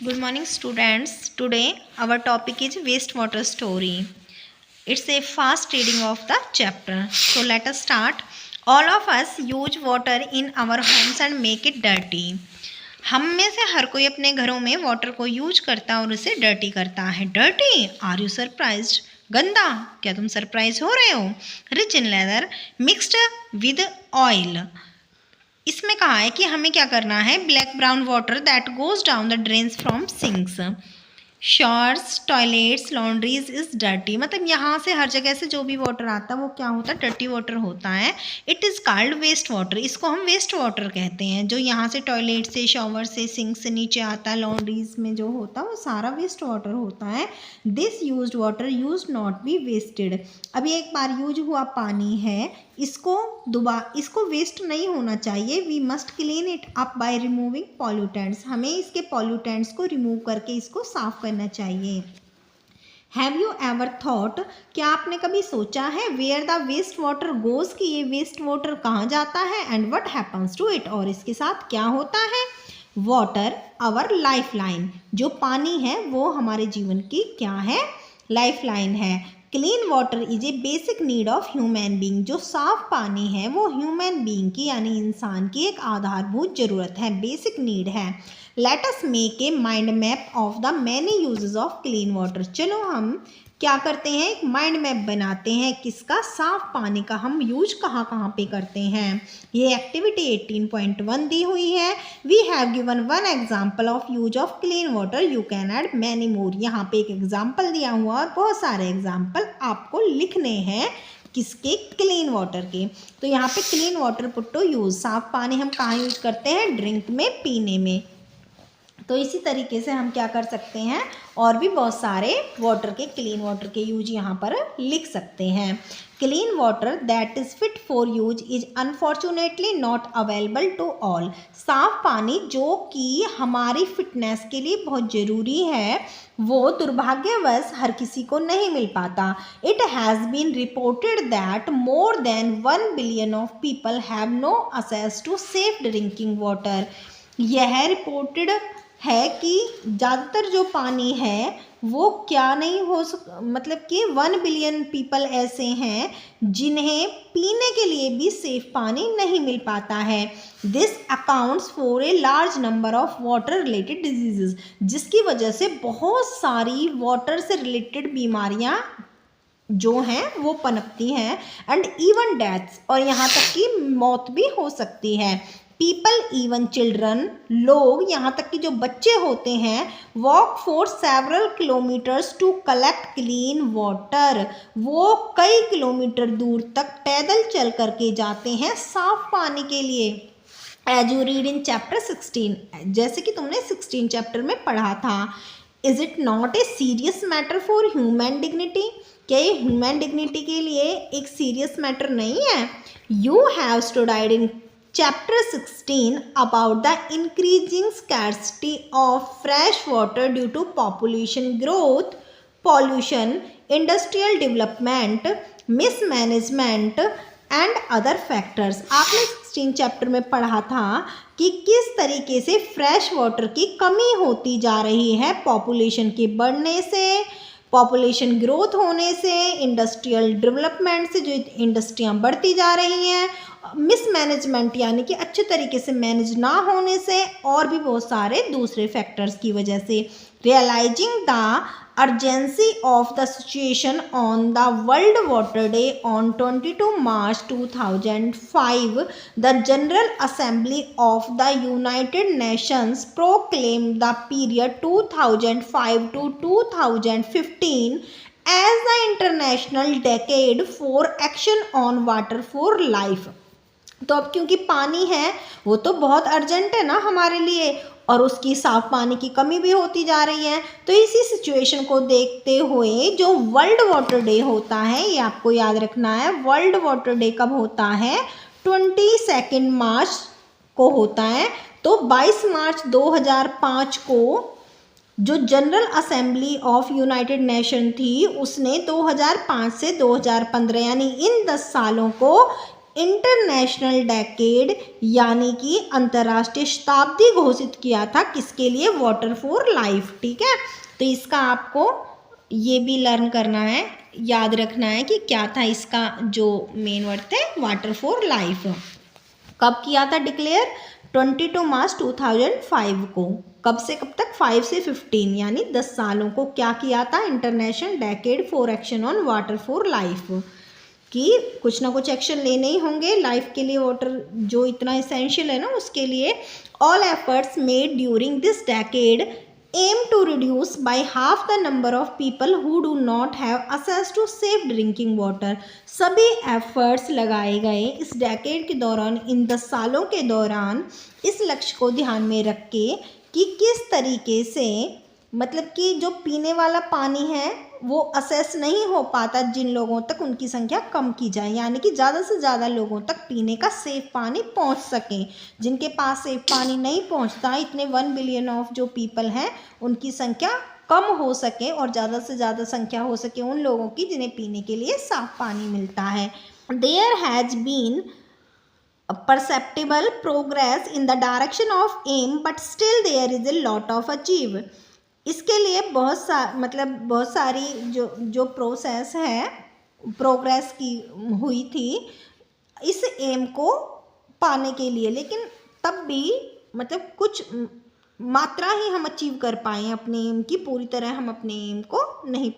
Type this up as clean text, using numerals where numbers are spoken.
Good morning, students. Today our topic is wastewater story. It's a fast reading of the chapter. So let us start. All of us use water in our homes and make it dirty. हम में से हर कोई अपने घरों में water को use करता है और उसे डर्टी करता है. डर्टी? Are you surprised? गंदा? क्या तुम सरप्राइज हो रहे हो? Rich in leather mixed with oil. इसमें कहा है कि हमें क्या करना है. Black brown water that goes down the drains from sinks. Showers, toilets, laundries is dirty. मतलब यहाँ से हर जगह से जो भी वाटर आता है वो क्या होता है, डर्टी वाटर होता है. It is called waste water. इसको हम वेस्ट वाटर कहते हैं. जो यहाँ से टॉयलेट से, शॉवर से, सिंक से नीचे आता है, लॉन्ड्रीज में जो होता है वो सारा वेस्ट वाटर होता है. This used water use not be wasted. अभी एक बार यूज हुआ पानी है, इसको वेस्ट नहीं होना चाहिए. We must clean it up by removing pollutants. हमें इसके पॉल्यूटेंट्स को रिमूव करके इसको साफ करना चाहिए. हैव यू एवर थॉट, क्या आपने कभी सोचा है, where the waste water goes, कि ये वेस्ट वाटर कहाँ जाता है, and what happens to it, और इसके साथ क्या होता है. Water our life line. जो पानी है वो हमारे जीवन की क्या है, लाइफ लाइन है. Clean water is a basic need of human being. जो साफ पानी है वो ह्यूमन बीइंग की यानी इंसान की एक आधारभूत जरूरत है, बेसिक नीड है. Let us make a mind map of the many uses of clean water. चलो हम क्या करते हैं, एक माइंड मैप बनाते हैं किसका, साफ पानी का. हम यूज कहाँ कहाँ पे करते हैं. ये एक्टिविटी 18.1 दी हुई है. We have given one example of use of clean water, you can add many more. यहाँ पे एक एग्जाम्पल दिया हुआ और बहुत सारे एग्जाम्पल आपको लिखने हैं किसके, क्लीन वाटर के. तो यहाँ पे clean water put to use. साफ पानी हम कहाँ यूज करते हैं, ड्रिंक में, पीने में. तो इसी तरीके से हम क्या कर सकते हैं, और भी बहुत सारे वाटर के, क्लीन वाटर के यूज यहाँ पर लिख सकते हैं. Clean water that is fit for use is unfortunately not available to all. साफ पानी जो कि हमारी फिटनेस के लिए बहुत ज़रूरी है वो दुर्भाग्यवश हर किसी को नहीं मिल पाता. It has been reported that more than 1 billion of people have no access to safe drinking water. यह रिपोर्टेड है कि ज़्यादातर जो पानी है वो क्या नहीं हो मतलब कि 1 बिलियन पीपल ऐसे हैं जिन्हें पीने के लिए भी सेफ पानी नहीं मिल पाता है. This accounts for a large number of water related diseases. जिसकी वजह से बहुत सारी वाटर से रिलेटेड बीमारियां जो हैं वो पनपती हैं. एंड इवन डेथ्स, और यहाँ तक कि मौत भी हो सकती है. पीपल, इवन चिल्ड्रन, लोग, यहाँ तक कि जो बच्चे होते हैं, walk for several kilometres to collect clean water. वो कई किलोमीटर दूर तक पैदल चल करके जाते हैं साफ पानी के लिए. As you read in chapter 16, जैसे कि तुमने 16 चैप्टर में पढ़ा था. Is it not a serious matter for human dignity. क्या ये ह्यूमन डिग्निटी के लिए एक सीरियस मैटर नहीं है. You have studied in Chapter 16 about the increasing scarcity of fresh water due to population growth, pollution, industrial development, mismanagement and other factors. आपने 16 chapter में पढ़ा था कि किस तरीके से फ्रेश वाटर की कमी होती जा रही है पॉपुलेशन के बढ़ने से, पॉपुलेशन ग्रोथ होने से, इंडस्ट्रियल डेवलपमेंट से, जो इंडस्ट्रियाँ बढ़ती जा रही हैं, मिसमैनेजमेंट यानी कि अच्छे तरीके से मैनेज ना होने से, और भी बहुत सारे दूसरे फैक्टर्स की वजह से. Realising the urgency of the situation on the World Water Day on 22 March 2005, the General Assembly of the United Nations proclaim the period 2005 to 2015 as the International Decade for Action on Water for Life. तो अब क्योंकि पानी है वो तो बहुत urgent है ना हमारे लिए, और उसकी साफ पानी की कमी भी होती जा रही है. तो इसी सिचुएशन को देखते हुए जो वर्ल्ड वाटर डे होता है, ये आपको याद रखना है. वर्ल्ड वाटर डे कब होता है, 22 मार्च को होता है. तो 22 मार्च 2005 को जो general Assembly of United nation थी उसने 2005 से 2015 यानी इन 10 सालों को इंटरनेशनल डेकेड यानी कि अंतर्राष्ट्रीय शताब्दी घोषित किया था किसके लिए? Water for life. ठीक है, तो इसका आपको ये भी लर्न करना है, याद रखना है कि क्या था इसका जो मेन वर्ड थे, वाटर फॉर लाइफ। कब किया था डिक्लेयर? 22 मार्च 2005 को। कब से कब तक? 5 से 15 यानी 10 सालों को क्या किया था? International decade for action on water for life, कि कुछ ना कुछ एक्शन लेने ही होंगे लाइफ के लिए, वाटर जो इतना इसेंशियल है ना उसके लिए। All efforts made during this decade aim to reduce by half the number of people who do not have access to safe drinking water। सभी एफर्ट्स लगाए गए इस डेकेड के दौरान, इन 10 सालों के दौरान, इस लक्ष्य को ध्यान में रख के कि किस तरीके से मतलब कि जो पीने वाला पानी है वो असेस नहीं हो पाता जिन लोगों तक, उनकी संख्या कम की जाए, यानी कि ज़्यादा से ज़्यादा लोगों तक पीने का सेफ पानी पहुंच सके। जिनके पास सेफ पानी नहीं पहुंचता, इतने 1 बिलियन ऑफ जो पीपल हैं उनकी संख्या कम हो सके और ज़्यादा से ज़्यादा संख्या हो सके उन लोगों की जिन्हें पीने के लिए साफ पानी मिलता है। There has been perceptible progress in the direction of aim but still there is a lot of achieve। इसके लिए बहुत सारी जो प्रोसेस है, प्रोग्रेस की हुई थी इस एम को पाने के लिए, लेकिन तब भी मतलब कुछ मात्रा ही हम अचीव कर पाए अपने एम की, पूरी तरह हम अपने एम को नहीं